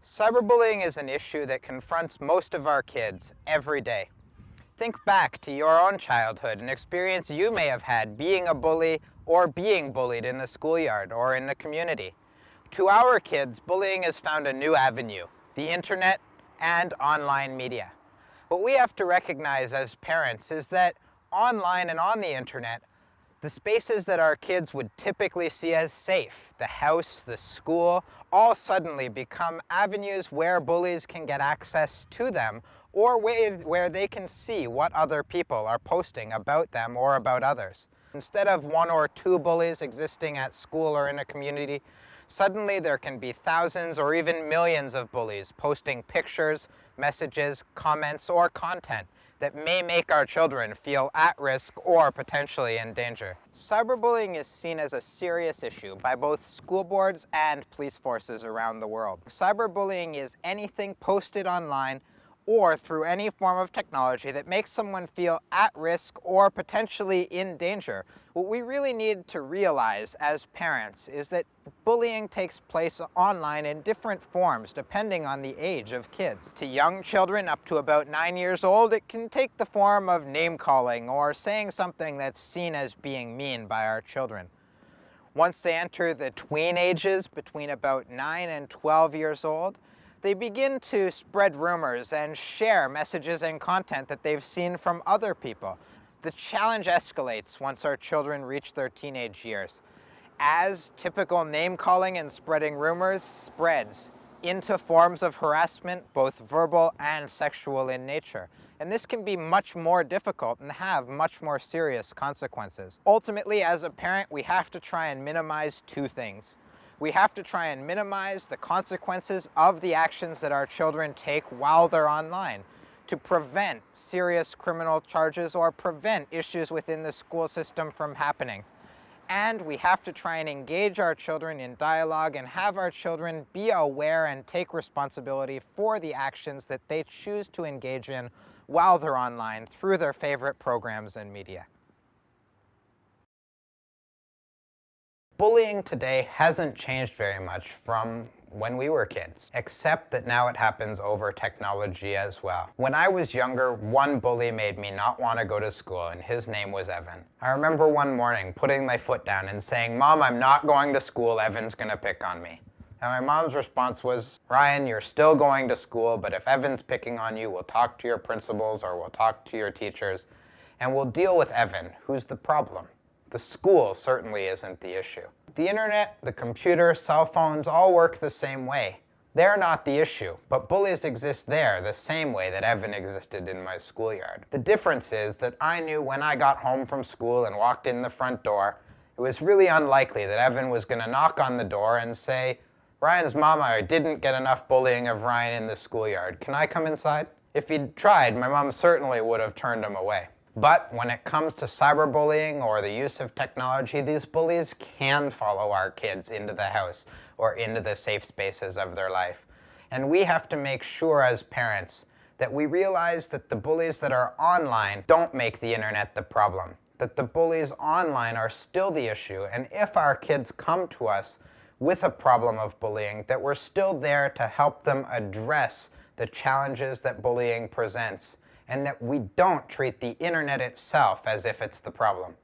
Cyberbullying is an issue that confronts most of our kids every day. Think back to your own childhood, an experience you may have had being a bully or being bullied in the schoolyard or in the community. To our kids, bullying has found a new avenue, the internet and online media. What we have to recognize as parents is that online and on the internet, the spaces that our kids would typically see as safe, the house, the school, all suddenly become avenues where bullies can get access to them, or where they can see what other people are posting about them or about others. Instead of one or two bullies existing at school or in a community, suddenly there can be thousands or even millions of bullies posting pictures, messages, comments, or content that may make our children feel at risk or potentially in danger. Cyberbullying is seen as a serious issue by both school boards and police forces around the world. Cyberbullying is anything posted online or through any form of technology that makes someone feel at risk or potentially in danger. What we really need to realize as parents is that bullying takes place online in different forms depending on the age of kids. To young children up to about 9 years old, it can take the form of name-calling or saying something that's seen as being mean by our children. Once they enter the tween ages, between about 9 and 12 years old, they begin to spread rumors and share messages and content that they've seen from other people. The challenge escalates once our children reach their teenage years, as typical name-calling and spreading rumors spreads into forms of harassment, both verbal and sexual in nature. And this can be much more difficult and have much more serious consequences. Ultimately, as a parent, we have to try and minimize two things. We have to try and minimize the consequences of the actions that our children take while they're online to prevent serious criminal charges or prevent issues within the school system from happening. And we have to try and engage our children in dialogue and have our children be aware and take responsibility for the actions that they choose to engage in while they're online through their favorite programs and media. Bullying today hasn't changed very much from when we were kids, except that now it happens over technology as well. When I was younger, one bully made me not want to go to school, and his name was Evan. I remember one morning putting my foot down and saying, "Mom, I'm not going to school, Evan's gonna pick on me." And my mom's response was, "Ryan, you're still going to school, but if Evan's picking on you, we'll talk to your principals or we'll talk to your teachers, and we'll deal with Evan, who's the problem. The school certainly isn't the issue." The internet, the computer, cell phones all work the same way. They're not the issue, but bullies exist there the same way that Evan existed in my schoolyard. The difference is that I knew when I got home from school and walked in the front door, it was really unlikely that Evan was going to knock on the door and say, "Ryan's mama, I didn't get enough bullying of Ryan in the schoolyard. Can I come inside?" If he'd tried, my mom certainly would have turned him away. But when it comes to cyberbullying or the use of technology, these bullies can follow our kids into the house or into the safe spaces of their life. And we have to make sure as parents that we realize that the bullies that are online don't make the internet the problem, that the bullies online are still the issue, and if our kids come to us with a problem of bullying, that we're still there to help them address the challenges that bullying presents, and that we don't treat the internet itself as if it's the problem.